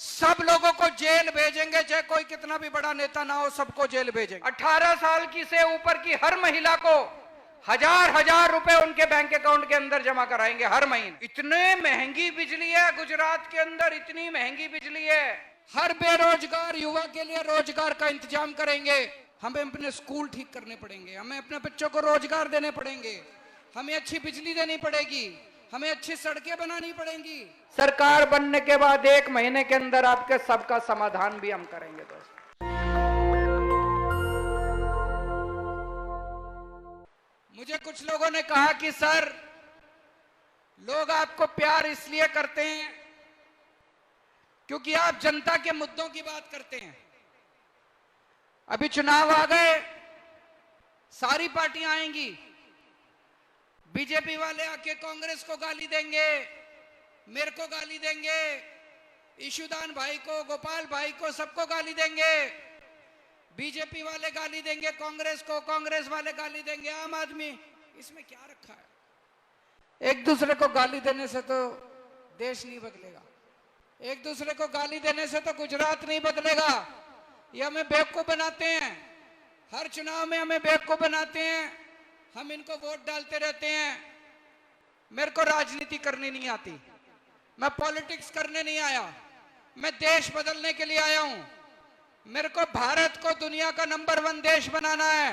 सब लोगों को जेल भेजेंगे, चाहे कोई कितना भी बड़ा नेता ना हो, सबको जेल भेजेंगे। 18 साल की से ऊपर की हर महिला को हजार रुपए उनके बैंक अकाउंट के अंदर जमा कराएंगे हर महीने। इतने महंगी बिजली है गुजरात के अंदर, इतनी महंगी बिजली है। हर बेरोजगार युवा के लिए रोजगार का इंतजाम करेंगे। हमें अपने स्कूल ठीक करने पड़ेंगे, हमें अपने बच्चों को रोजगार देने पड़ेंगे, हमें अच्छी बिजली देनी पड़ेगी, हमें अच्छी सड़कें बनानी पड़ेंगी। सरकार बनने के बाद 1 महीने के अंदर आपके सबका समाधान भी हम करेंगे। दोस्तों, मुझे कुछ लोगों ने कहा कि सर, लोग आपको प्यार इसलिए करते हैं क्योंकि आप जनता के मुद्दों की बात करते हैं। अभी चुनाव आ गए, सारी पार्टियां आएंगी, बीजेपी वाले आके कांग्रेस को गाली देंगे, मेरे को गाली देंगे, ईशुदान भाई को, गोपाल भाई को, सबको गाली देंगे। बीजेपी वाले गाली देंगे कांग्रेस को, कांग्रेस वाले गाली देंगे आम आदमी। इसमें क्या रखा है? एक दूसरे को गाली देने से तो देश नहीं बदलेगा, एक दूसरे को गाली देने से तो गुजरात नहीं बदलेगा। ये हमें बेवकूफ बनाते हैं, हर चुनाव में हमें बेवकूफ बनाते हैं, हम इनको वोट डालते रहते हैं। मेरे को राजनीति करनी नहीं आती, मैं पॉलिटिक्स करने नहीं आया, मैं देश बदलने के लिए आया हूं। मेरे को भारत को दुनिया का नंबर 1 देश बनाना है।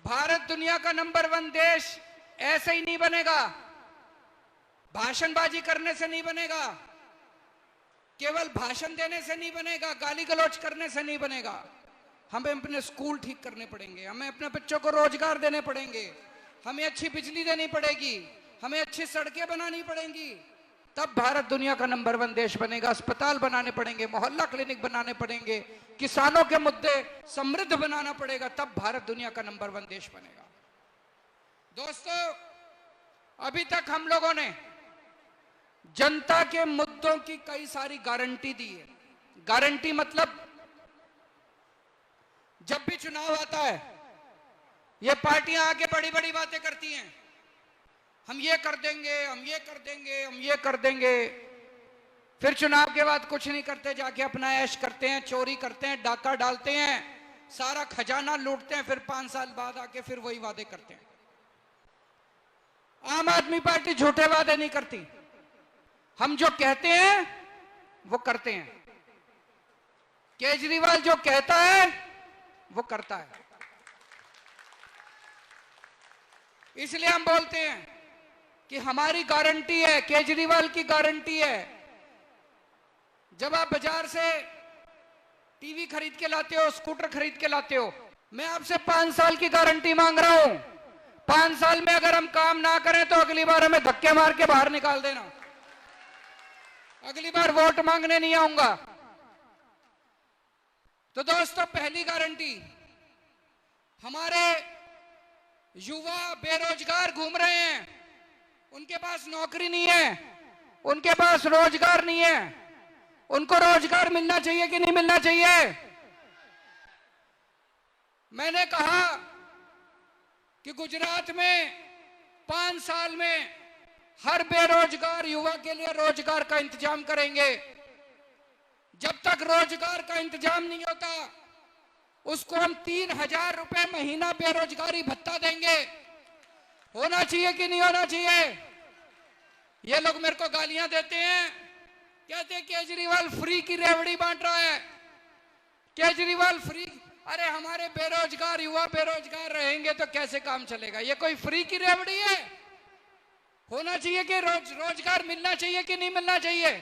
भारत दुनिया का नंबर 1 देश ऐसे ही नहीं बनेगा, भाषणबाजी करने से नहीं बनेगा, केवल भाषण देने से नहीं बनेगा, गाली गलौज करने से नहीं बनेगा। हमें अपने स्कूल ठीक करने पड़ेंगे, हमें अपने बच्चों को रोजगार देने पड़ेंगे, हमें अच्छी बिजली देनी पड़ेगी, हमें अच्छी सड़कें बनानी पड़ेंगी, तब भारत दुनिया का नंबर 1 देश बनेगा। अस्पताल बनाने पड़ेंगे, मोहल्ला क्लिनिक बनाने पड़ेंगे, किसानों के मुद्दे समृद्ध बनाना पड़ेगा, तब भारत दुनिया का नंबर 1 देश बनेगा। दोस्तों, अभी तक हम लोगों ने जनता के मुद्दों की कई सारी गारंटी दी है। गारंटी मतलब जब भी चुनाव आता है, ये पार्टियां आके बड़ी बड़ी बातें करती हैं, हम ये कर देंगे, हम ये कर देंगे, हम ये कर देंगे। फिर चुनाव के बाद कुछ नहीं करते, जाके अपना ऐश करते हैं, चोरी करते हैं, डाका डालते हैं, सारा खजाना लूटते हैं, फिर 5 साल बाद आके फिर वही वादे करते हैं। आम आदमी पार्टी झूठे वादे नहीं करती, हम जो कहते हैं वो करते हैं। केजरीवाल जो कहता है वो करता है, इसलिए हम बोलते हैं कि हमारी गारंटी है, केजरीवाल की गारंटी है। जब आप बाजार से टीवी खरीद के लाते हो, स्कूटर खरीद के लाते हो, मैं आपसे 5 साल की गारंटी मांग रहा हूं। 5 साल में अगर हम काम ना करें तो अगली बार हमें धक्के मार के बाहर निकाल देना, अगली बार वोट मांगने नहीं आऊंगा। तो दोस्तों, पहली गारंटी, हमारे युवा बेरोजगार घूम रहे हैं, उनके पास नौकरी नहीं है, उनके पास रोजगार नहीं है, उनको रोजगार मिलना चाहिए कि नहीं मिलना चाहिए? मैंने कहा कि गुजरात में 5 साल में हर बेरोजगार युवा के लिए रोजगार का इंतजाम करेंगे। जब तक रोजगार का इंतजाम नहीं होता, उसको हम 3000 रुपए महीना बेरोजगारी भत्ता देंगे। होना चाहिए कि नहीं होना चाहिए? ये लोग मेरे को गालियां देते हैं, कहते हैं केजरीवाल फ्री की रेवड़ी बांट रहा है, केजरीवाल फ्री। अरे हमारे बेरोजगार युवा बेरोजगार रहेंगे तो कैसे काम चलेगा? ये कोई फ्री की रेवड़ी है? होना चाहिए कि रोजगार मिलना चाहिए कि नहीं मिलना चाहिए?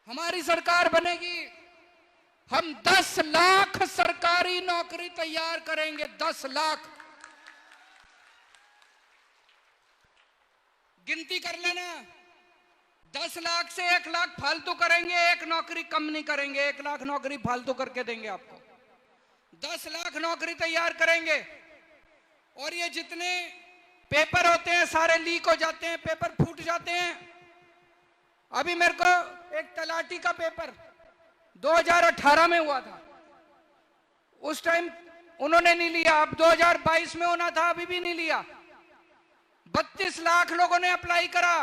हमारी सरकार बनेगी, हम 10 लाख सरकारी नौकरी तैयार करेंगे। 10 लाख, गिनती कर लेना, 10 लाख से 1 लाख फालतू करेंगे, 1 नौकरी कम नहीं करेंगे, 1 लाख नौकरी फालतू करके देंगे आपको। 10 लाख नौकरी तैयार करेंगे। और ये जितने पेपर होते हैं सारे लीक हो जाते हैं, पेपर फूट जाते हैं। अभी मेरे को एक तलाटी का पेपर 2018 में हुआ था, उस टाइम उन्होंने नहीं लिया, अब 2022 में होना था, अभी भी नहीं लिया। 32 लाख लोगों ने अप्लाई करा,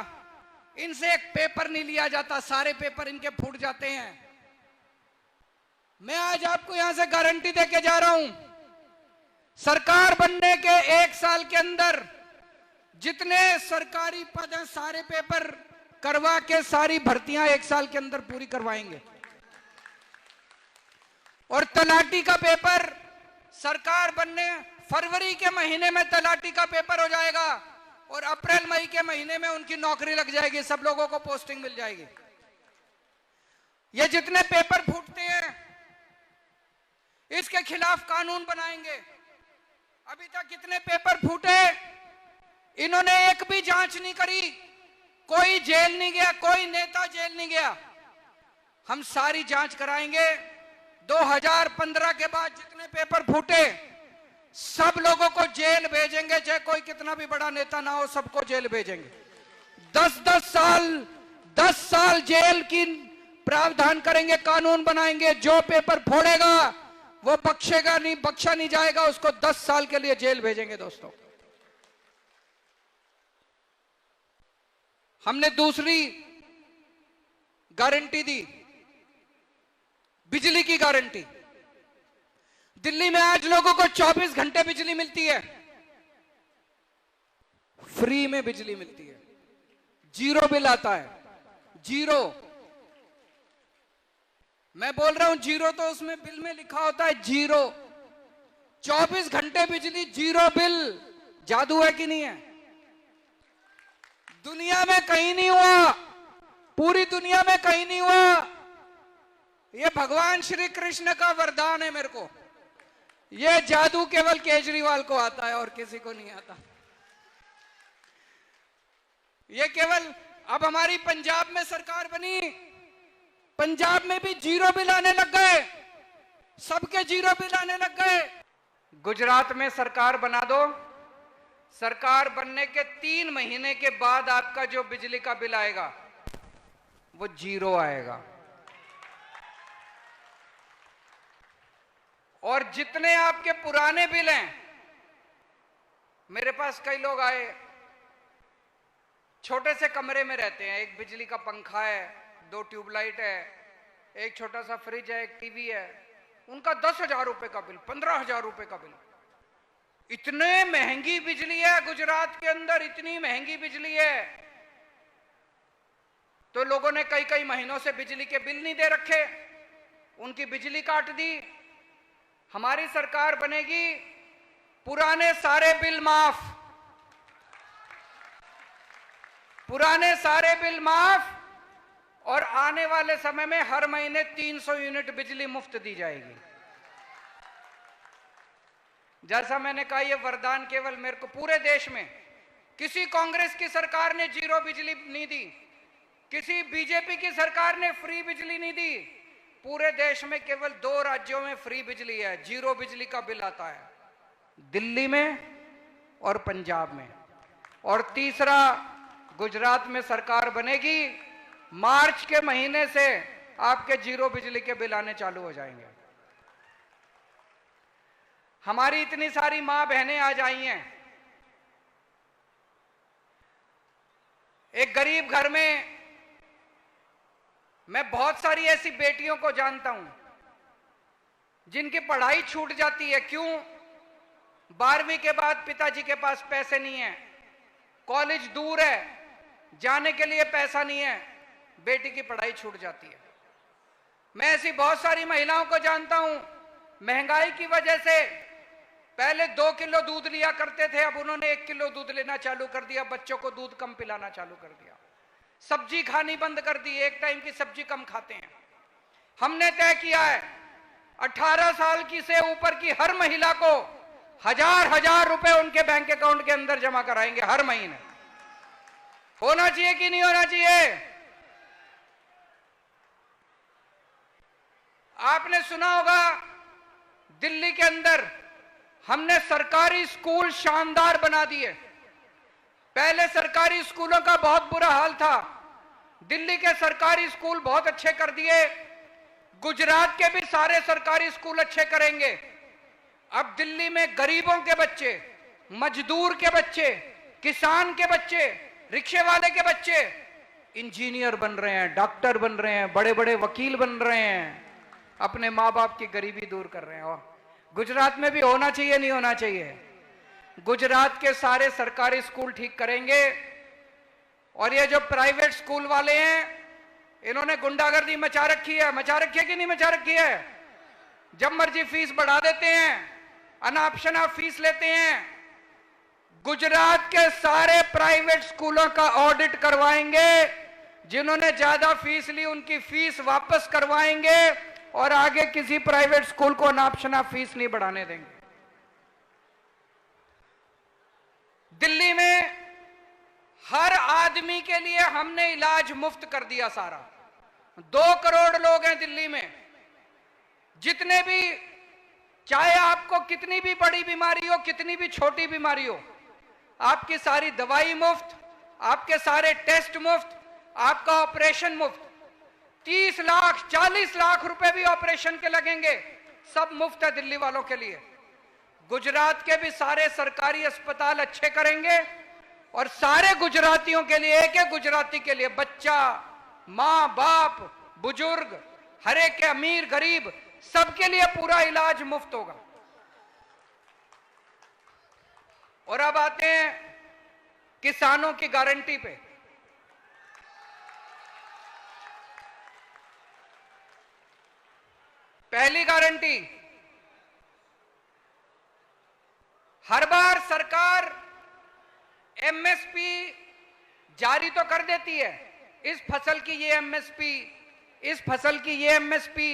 इनसे एक पेपर नहीं लिया जाता, सारे पेपर इनके फूट जाते हैं। मैं आज आपको यहां से गारंटी देके जा रहा हूं, सरकार बनने के 1 साल के अंदर जितने सरकारी पद हैं सारे पेपर करवा के सारी भर्तियां 1 साल के अंदर पूरी करवाएंगे। और तलाटी का पेपर सरकार बनने फरवरी के महीने में तलाटी का पेपर हो जाएगा और अप्रैल मई के महीने में उनकी नौकरी लग जाएगी, सब लोगों को पोस्टिंग मिल जाएगी। ये जितने पेपर फूटते हैं इसके खिलाफ कानून बनाएंगे। अभी तक कितने पेपर फूटे, इन्होंने एक भी जांच नहीं करी, कोई जेल नहीं गया, कोई नेता जेल नहीं गया। हम सारी जांच कराएंगे। 2015 के बाद जितने पेपर फूटे सब लोगों को जेल भेजेंगे, चाहे कोई कितना भी बड़ा नेता ना हो, सबको जेल भेजेंगे। 10 साल जेल की प्रावधान करेंगे, कानून बनाएंगे। जो पेपर फोड़ेगा वो बख्शेगा नहीं, बख्शा नहीं जाएगा, उसको 10 साल के लिए जेल भेजेंगे। दोस्तों, हमने दूसरी गारंटी दी, बिजली की गारंटी। दिल्ली में आज लोगों को 24 घंटे बिजली मिलती है, फ्री में बिजली मिलती है, जीरो बिल आता है, जीरो। मैं बोल रहा हूं जीरो, तो उसमें बिल में लिखा होता है जीरो। 24 घंटे बिजली, जीरो बिल। जादू है कि नहीं है? दुनिया में कहीं नहीं हुआ, पूरी दुनिया में कहीं नहीं हुआ। ये भगवान श्री कृष्ण का वरदान है मेरे को। ये जादू केवल केजरीवाल को आता है और किसी को नहीं आता। ये केवल अब हमारी पंजाब में सरकार बनी, पंजाब में भी जीरो बिल आने लग गए, सबके जीरो बिल आने लग गए। गुजरात में सरकार बना दो, सरकार बनने के 3 महीने के बाद आपका जो बिजली का बिल आएगा वो जीरो आएगा। और जितने आपके पुराने बिल हैं, मेरे पास कई लोग आए, छोटे से कमरे में रहते हैं, एक बिजली का पंखा है, 2 ट्यूबलाइट है, एक छोटा सा फ्रिज है, एक टीवी है, उनका 10,000 रुपए का बिल, 15,000 रुपए का बिल। इतने महंगी बिजली है गुजरात के अंदर, इतनी महंगी बिजली है। तो लोगों ने कई महीनों से बिजली के बिल नहीं दे रखे, उनकी बिजली काट दी। हमारी सरकार बनेगी, पुराने सारे बिल माफ, पुराने सारे बिल माफ, और आने वाले समय में हर महीने 300 यूनिट बिजली मुफ्त दी जाएगी। जैसा मैंने कहा, यह वरदान केवल मेरे को, पूरे देश में किसी कांग्रेस की सरकार ने जीरो बिजली नहीं दी, किसी बीजेपी की सरकार ने फ्री बिजली नहीं दी। पूरे देश में केवल 2 राज्यों में फ्री बिजली है, जीरो बिजली का बिल आता है, दिल्ली में और पंजाब में। और तीसरा, गुजरात में सरकार बनेगी, मार्च के महीने से आपके जीरो बिजली के बिल आने चालू हो जाएंगे। हमारी इतनी सारी मां बहनें आज आई हैं। एक गरीब घर में मैं बहुत सारी ऐसी बेटियों को जानता हूं जिनकी पढ़ाई छूट जाती है। क्यों? 12वीं के बाद पिताजी के पास पैसे नहीं है, कॉलेज दूर है, जाने के लिए पैसा नहीं है, बेटी की पढ़ाई छूट जाती है। मैं ऐसी बहुत सारी महिलाओं को जानता हूं, महंगाई की वजह से पहले 2 किलो दूध लिया करते थे, अब उन्होंने 1 किलो दूध लेना चालू कर दिया, बच्चों को दूध कम पिलाना चालू कर दिया, सब्जी खानी बंद कर दी, एक टाइम की सब्जी कम खाते हैं। हमने तय किया है 18 साल की से ऊपर की हर महिला को 1000 रुपए उनके बैंक अकाउंट के अंदर जमा कराएंगे हर महीने। होना चाहिए कि नहीं होना चाहिए? आपने सुना होगा दिल्ली के अंदर हमने सरकारी स्कूल शानदार बना दिए। पहले सरकारी स्कूलों का बहुत बुरा हाल था, दिल्ली के सरकारी स्कूल बहुत अच्छे कर दिए, गुजरात के भी सारे सरकारी स्कूल अच्छे करेंगे। अब दिल्ली में गरीबों के बच्चे, मजदूर के बच्चे, किसान के बच्चे, रिक्शे वाले के बच्चे इंजीनियर बन रहे हैं, डॉक्टर बन रहे हैं, बड़े बड़े वकील बन रहे हैं, अपने माँ बाप की गरीबी दूर कर रहे हैं। और गुजरात में भी होना चाहिए, नहीं होना चाहिए? गुजरात के सारे सरकारी स्कूल ठीक करेंगे और ये जो प्राइवेट स्कूल वाले हैं इन्होंने गुंडागर्दी मचा रखी है कि नहीं मचा रखी है? जब मर्जी फीस बढ़ा देते हैं, अनापशना फीस लेते हैं। गुजरात के सारे प्राइवेट स्कूलों का ऑडिट करवाएंगे, जिन्होंने ज्यादा फीस ली उनकी फीस वापस करवाएंगे और आगे किसी प्राइवेट स्कूल को अनापशना फीस नहीं बढ़ाने देंगे। दिल्ली में हर आदमी के लिए हमने इलाज मुफ्त कर दिया सारा। 2 करोड़ लोग हैं दिल्ली में, जितने भी, चाहे आपको कितनी भी बड़ी बीमारी हो, कितनी भी छोटी बीमारी हो, आपकी सारी दवाई मुफ्त, आपके सारे टेस्ट मुफ्त, आपका ऑपरेशन मुफ्त। 30 लाख 40 लाख रुपए भी ऑपरेशन के लगेंगे, सब मुफ्त है दिल्ली वालों के लिए। गुजरात के भी सारे सरकारी अस्पताल अच्छे करेंगे और सारे गुजरातियों के लिए, एक एक गुजराती के लिए, बच्चा, मां बाप, बुजुर्ग, हर एक के, अमीर गरीब, सबके लिए पूरा इलाज मुफ्त होगा। और अब आते हैं किसानों की गारंटी पे। पहली गारंटी, हर बार सरकार एमएसपी जारी तो कर देती है, इस फसल की ये एमएसपी, इस फसल की ये एमएसपी,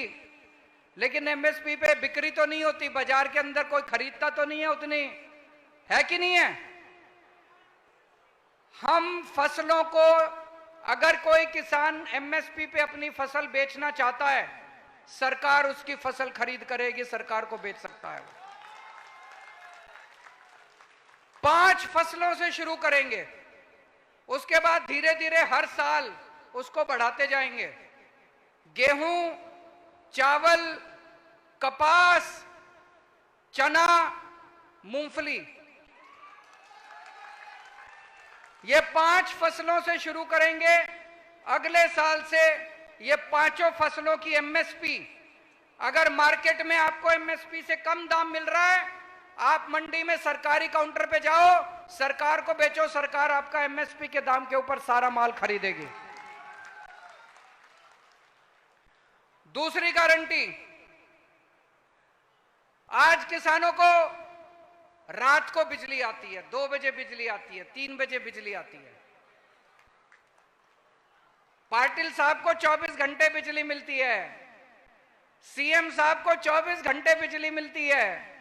लेकिन एमएसपी पे बिक्री तो नहीं होती, बाजार के अंदर कोई खरीदता तो नहीं है उतनी, है कि नहीं है? हम फसलों को, अगर कोई किसान एमएसपी पे अपनी फसल बेचना चाहता है, सरकार उसकी फसल खरीद करेगी, सरकार को बेच सकता है। 5 फसलों से शुरू करेंगे, उसके बाद धीरे धीरे हर साल उसको बढ़ाते जाएंगे। गेहूं, चावल, कपास, चना, मूंगफली, ये 5 फसलों से शुरू करेंगे। अगले साल से ये 5 फसलों की एमएसपी, अगर मार्केट में आपको एमएसपी से कम दाम मिल रहा है, आप मंडी में सरकारी काउंटर पे जाओ, सरकार को बेचो, सरकार आपका एमएसपी के दाम के ऊपर सारा माल खरीदेगी। दूसरी गारंटी, आज किसानों को रात को बिजली आती है, 2 बजे बिजली आती है, 3 बजे बिजली आती है। पाटिल साहब को 24 घंटे बिजली मिलती है, सीएम साहब को 24 घंटे बिजली मिलती है,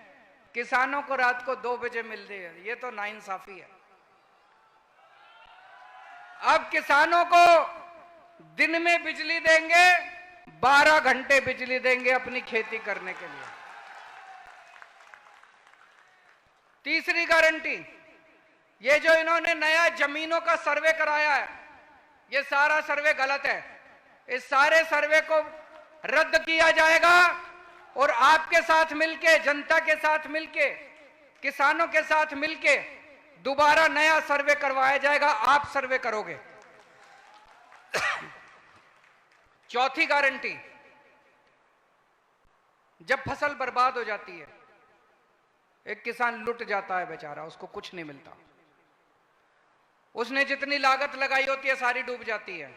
किसानों को रात को 2 बजे मिल रही है। ये तो नाइंसाफी है। अब किसानों को दिन में बिजली देंगे, 12 घंटे बिजली देंगे अपनी खेती करने के लिए। तीसरी गारंटी, ये जो इन्होंने नया जमीनों का सर्वे कराया है, ये सारा सर्वे गलत है। इस सारे सर्वे को रद्द किया जाएगा और आपके साथ मिलके, जनता के साथ मिलके, किसानों के साथ मिलके दोबारा नया सर्वे करवाया जाएगा। आप सर्वे करोगे। चौथी गारंटी, जब फसल बर्बाद हो जाती है, एक किसान लुट जाता है बेचारा, उसको कुछ नहीं मिलता, उसने जितनी लागत लगाई होती है सारी डूब जाती है,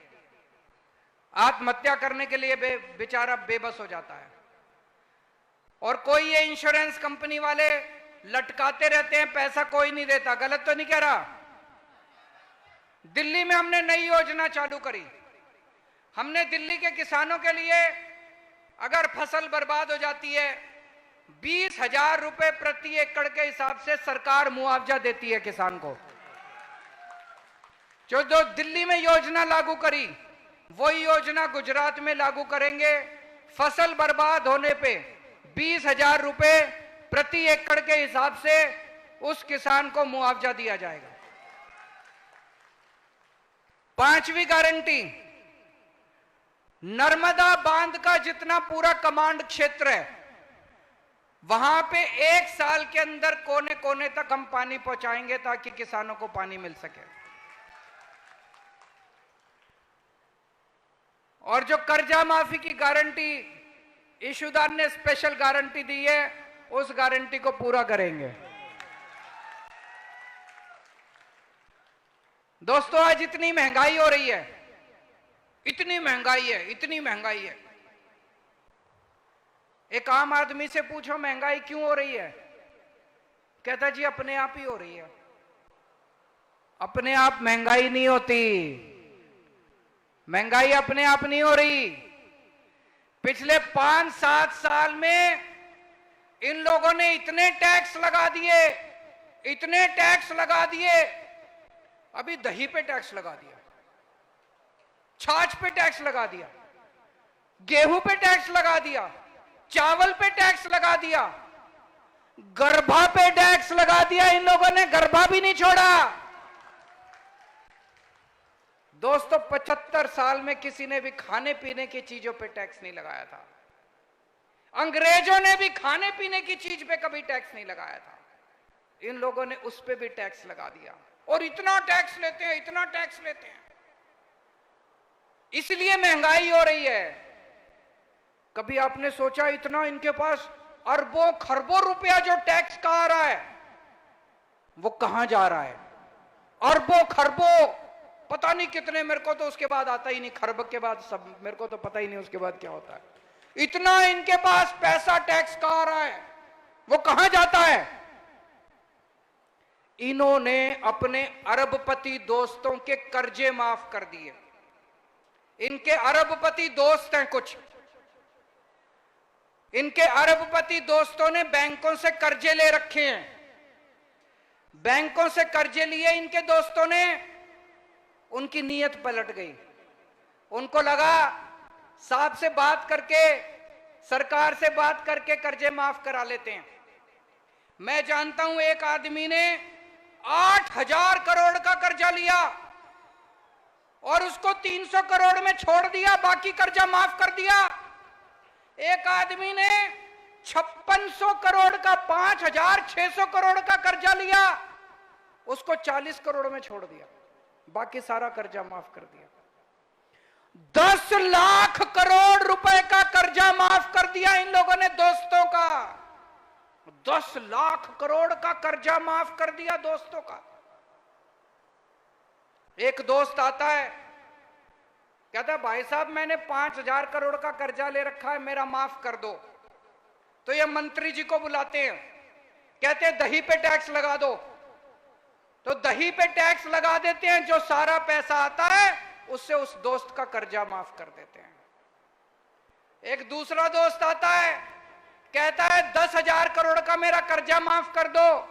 आत्महत्या करने के लिए बेचारा बेबस हो जाता है। और कोई ये इंश्योरेंस कंपनी वाले लटकाते रहते हैं, पैसा कोई नहीं देता। गलत तो नहीं कह रहा? दिल्ली में हमने नई योजना चालू करी। हमने दिल्ली के किसानों के लिए, अगर फसल बर्बाद हो जाती है, 20,000 रुपए प्रति एकड़ के हिसाब से सरकार मुआवजा देती है किसान को। जो दिल्ली में योजना लागू करी, वही योजना गुजरात में लागू करेंगे। फसल बर्बाद होने पे 20,000 रुपए प्रति एकड़ के हिसाब से उस किसान को मुआवजा दिया जाएगा। 5वीं गारंटी, नर्मदा बांध का जितना पूरा कमांड क्षेत्र है, वहां पे 1 साल के अंदर कोने कोने तक हम पानी पहुंचाएंगे ताकि किसानों को पानी मिल सके। और जो कर्जा माफी की गारंटी इशूदार ने स्पेशल गारंटी दी है, उस गारंटी को पूरा करेंगे। दोस्तों, आज इतनी महंगाई हो रही है, इतनी महंगाई है। एक आम आदमी से पूछो महंगाई क्यों हो रही है, कहता जी अपने आप ही हो रही है। अपने आप महंगाई नहीं होती, महंगाई अपने आप नहीं हो रही। पिछले 5-7 साल में इन लोगों ने इतने टैक्स लगा दिए, अभी दही पे टैक्स लगा दिया, छाछ पे टैक्स लगा दिया, गेहूं पे टैक्स लगा दिया, चावल पे टैक्स लगा दिया, गर्भा पे टैक्स लगा दिया। इन लोगों ने गर्भा भी नहीं छोड़ा। दोस्तों, 75 साल में किसी ने भी खाने पीने की चीजों पे टैक्स नहीं लगाया था। अंग्रेजों ने भी खाने पीने की चीज पे कभी टैक्स नहीं लगाया था। इन लोगों ने उस पे भी टैक्स लगा दिया, और इतना टैक्स लेते हैं, इसलिए महंगाई हो रही है। कभी आपने सोचा इतना इनके पास अरबों खरबों रुपया जो टैक्स का आ रहा है, वो कहां जा रहा है? अरबों खरबों, पता नहीं कितने, मेरे को तो उसके बाद आता ही नहीं, खरब के बाद सब मेरे को तो पता ही नहीं उसके बाद क्या होता है। इतना इनके पास पैसा टैक्स का आ रहा है, वो कहां जाता है? इन्होंने अपने अरबपति दोस्तों के कर्जे माफ कर दिए। इनके अरबपति दोस्त हैं कुछ, इनके अरबपति दोस्तों ने बैंकों से कर्जे ले रखे हैं। बैंकों से कर्जे लिए इनके दोस्तों ने, उनकी नीयत पलट गई। उनको लगा साहब से बात करके, सरकार से बात करके कर्जे माफ करा लेते हैं। मैं जानता हूं एक आदमी ने 8,000 करोड़ का कर्जा लिया और उसको 300 करोड़ में छोड़ दिया, बाकी कर्जा माफ कर दिया। एक आदमी ने 5600 करोड़ का 5,600 करोड़ का कर्जा लिया, उसको 40 करोड़ में छोड़ दिया, बाकी सारा कर्जा माफ कर दिया। 10 लाख करोड़ रुपए का कर्जा माफ कर दिया इन लोगों ने दोस्तों का। 10 लाख करोड़ का कर्जा माफ कर दिया दोस्तों का। एक दोस्त आता है, कहता है भाई साहब मैंने 5,000 करोड़ का कर्जा ले रखा है, मेरा माफ कर दो। तो ये मंत्री जी को बुलाते हैं, कहते हैं दही पे टैक्स लगा दो। तो दही पे टैक्स लगा देते हैं, जो सारा पैसा आता है उससे उस दोस्त का कर्जा माफ कर देते हैं। एक दूसरा दोस्त आता है, कहता है 10,000 करोड़ का मेरा कर्जा माफ कर दो।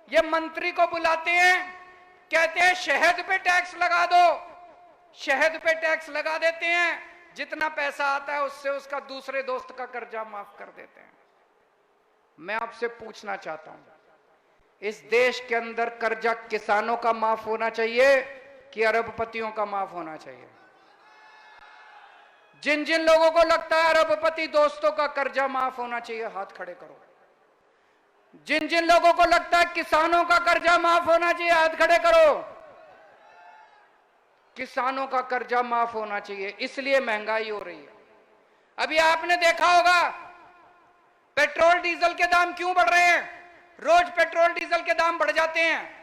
ये मंत्री को बुलाते हैं, कहते हैं शहद पे टैक्स लगा दो। शहद पे टैक्स लगा देते हैं, जितना पैसा आता है उससे उसका दूसरे दोस्त का कर्जा माफ कर देते हैं। मैं आपसे पूछना चाहता हूं, इस देश के अंदर कर्जा किसानों का माफ होना चाहिए कि अरबपतियों का माफ होना चाहिए? जिन जिन लोगों को लगता है अरबपति दोस्तों का कर्जा माफ होना चाहिए, हाथ खड़े करो। जिन जिन लोगों को लगता है किसानों का कर्जा माफ होना चाहिए, हाथ खड़े करो। किसानों का कर्जा माफ होना चाहिए, इसलिए महंगाई हो रही है। अभी आपने देखा होगा पेट्रोल डीजल के दाम क्यों बढ़ रहे हैं? रोज पेट्रोल डीजल के दाम बढ़ जाते हैं।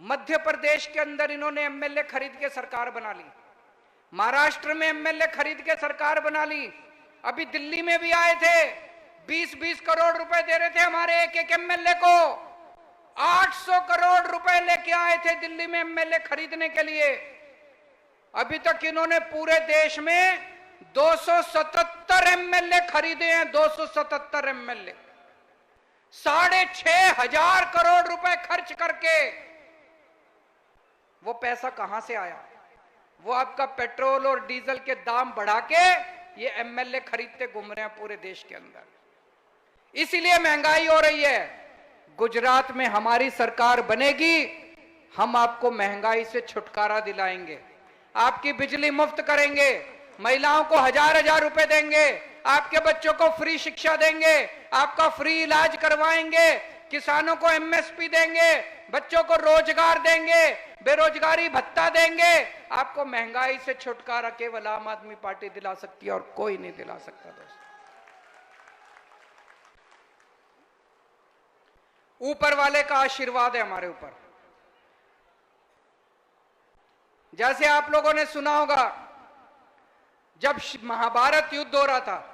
मध्य प्रदेश के अंदर इन्होंने एमएलए खरीद के सरकार बना ली, महाराष्ट्र में एमएलए खरीद के सरकार बना ली, अभी दिल्ली में भी आए थे, 20-20 करोड़ रुपए दे रहे थे हमारे एक एक एमएलए को। 800 करोड़ रुपए लेके आए थे दिल्ली में एमएलए खरीदने के लिए। अभी तक इन्होंने पूरे देश में 277 एमएलए खरीदे हैं, 277 एमएलए, 6,500 करोड़ रुपए खर्च करके। वो पैसा कहां से आया? वो आपका पेट्रोल और डीजल के दाम बढ़ा के ये एमएलए खरीदते घूम रहे हैं पूरे देश के अंदर। इसीलिए महंगाई हो रही है। गुजरात में हमारी सरकार बनेगी, हम आपको महंगाई से छुटकारा दिलाएंगे, आपकी बिजली मुफ्त करेंगे, महिलाओं को 1,000 रुपए देंगे, आपके बच्चों को फ्री शिक्षा देंगे, आपका फ्री इलाज करवाएंगे, किसानों को एमएसपी देंगे, बच्चों को रोजगार देंगे, बेरोजगारी भत्ता देंगे। आपको महंगाई से छुटकारा केवल आम आदमी पार्टी दिला सकती है और कोई नहीं दिला सकता दोस्तों। ऊपर वाले का आशीर्वाद है हमारे ऊपर। जैसे आप लोगों ने सुना होगा, जब महाभारत युद्ध हो रहा था,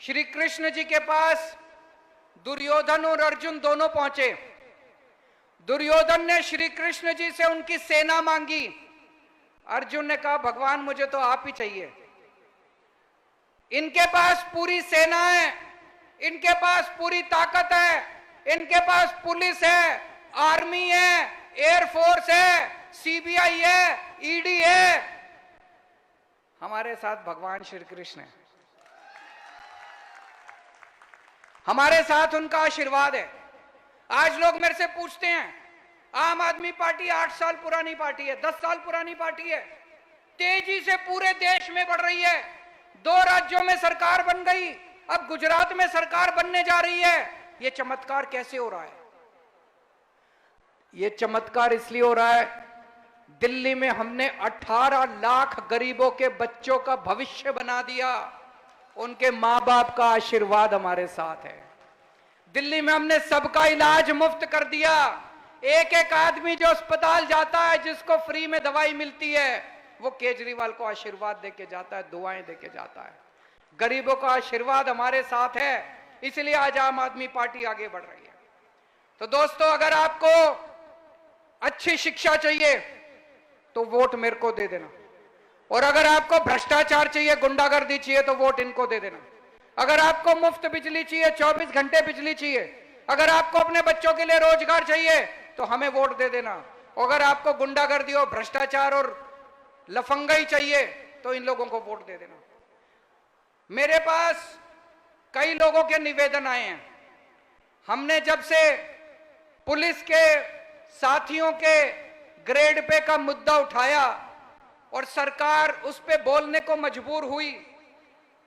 श्री कृष्ण जी के पास दुर्योधन और अर्जुन दोनों पहुंचे। दुर्योधन ने श्री कृष्ण जी से उनकी सेना मांगी। अर्जुन ने कहा, भगवान मुझे तो आप ही चाहिए। इनके पास पूरी सेना है, इनके पास पूरी ताकत है, इनके पास पुलिस है, आर्मी है, एयरफोर्स है, सीबीआई है, ईडी है। हमारे साथ भगवान श्री कृष्ण है, हमारे साथ उनका आशीर्वाद है। आज लोग मेरे से पूछते हैं, आम आदमी पार्टी 8 साल पुरानी पार्टी है, 10 साल पुरानी पार्टी है, तेजी से पूरे देश में बढ़ रही है। 2 राज्यों में सरकार बन गई, अब गुजरात में सरकार बनने जा रही है। ये चमत्कार कैसे हो रहा है? ये चमत्कार इसलिए हो रहा है, दिल्ली में हमने 18 लाख गरीबों के बच्चों का भविष्य बना दिया। उनके मां बाप का आशीर्वाद हमारे साथ है। दिल्ली में हमने सबका इलाज मुफ्त कर दिया। एक एक आदमी जो अस्पताल जाता है, जिसको फ्री में दवाई मिलती है, वो केजरीवाल को आशीर्वाद देके जाता है, दुआएं देके जाता है। गरीबों का आशीर्वाद हमारे साथ है, इसलिए आज आम आदमी पार्टी आगे बढ़ रही है। तो दोस्तों, अगर आपको अच्छी शिक्षा चाहिए तो वोट मेरे को दे देना, और अगर आपको भ्रष्टाचार चाहिए, गुंडागर्दी चाहिए, तो वोट इनको दे देना। अगर आपको मुफ्त बिजली चाहिए, 24 घंटे बिजली चाहिए, अगर आपको अपने बच्चों के लिए रोजगार चाहिए, तो हमें वोट दे देना। अगर आपको गुंडागर्दी और भ्रष्टाचार और लफंगाई चाहिए, तो इन लोगों को वोट दे देना। मेरे पास कई लोगों के निवेदन आए हैं। हमने जब से पुलिस के साथियों के ग्रेड पे का मुद्दा उठाया और सरकार उस पे बोलने को मजबूर हुई,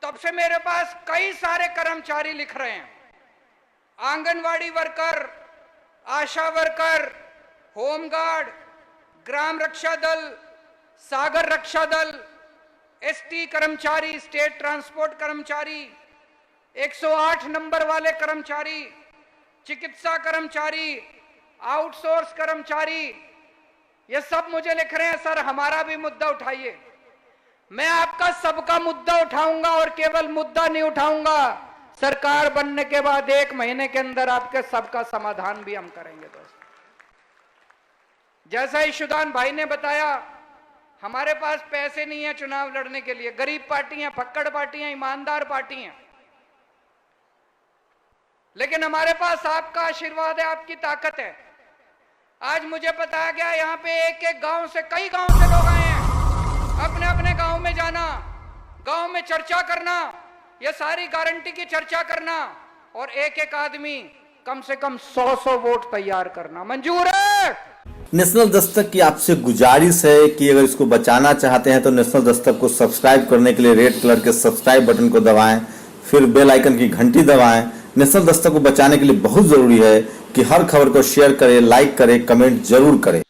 तब से मेरे पास कई सारे कर्मचारी लिख रहे हैं। आंगनवाड़ी वर्कर, आशा वर्कर, होमगार्ड, ग्राम रक्षा दल, सागर रक्षा दल, एसटी कर्मचारी, स्टेट ट्रांसपोर्ट कर्मचारी, 108 नंबर वाले कर्मचारी, चिकित्सा कर्मचारी, आउटसोर्स कर्मचारी, ये सब मुझे लिख रहे हैं, सर हमारा भी मुद्दा उठाइए। मैं आपका सबका मुद्दा उठाऊंगा, और केवल मुद्दा नहीं उठाऊंगा, सरकार बनने के बाद 1 महीने के अंदर आपके सबका समाधान भी हम करेंगे। दोस्तों, जैसा ईशुदान भाई ने बताया, हमारे पास पैसे नहीं है चुनाव लड़ने के लिए। गरीब पार्टी हैं, फक्कड़ पार्टी हैं, ईमानदार पार्टी हैं, लेकिन हमारे पास आपका आशीर्वाद है, आपकी ताकत है। आज मुझे बताया गया, यहाँ पे एक एक गांव से, कई गांव से लोग आए हैं। अपने अपने गांव में जाना, गांव में चर्चा करना, ये सारी गारंटी की चर्चा करना, और एक एक आदमी कम से कम 100 वोट तैयार करना। मंजूर है? नेशनल दस्तक की आपसे गुजारिश है कि अगर इसको बचाना चाहते हैं तो नेशनल दस्तक को सब्सक्राइब करने के लिए रेड कलर के सब्सक्राइब बटन को दबाएं, फिर बेल आइकन की घंटी दबाएं। नेशनल दस्तक को बचाने के लिए बहुत जरूरी है कि हर खबर को शेयर करें, लाइक करें, कमेंट जरूर करें।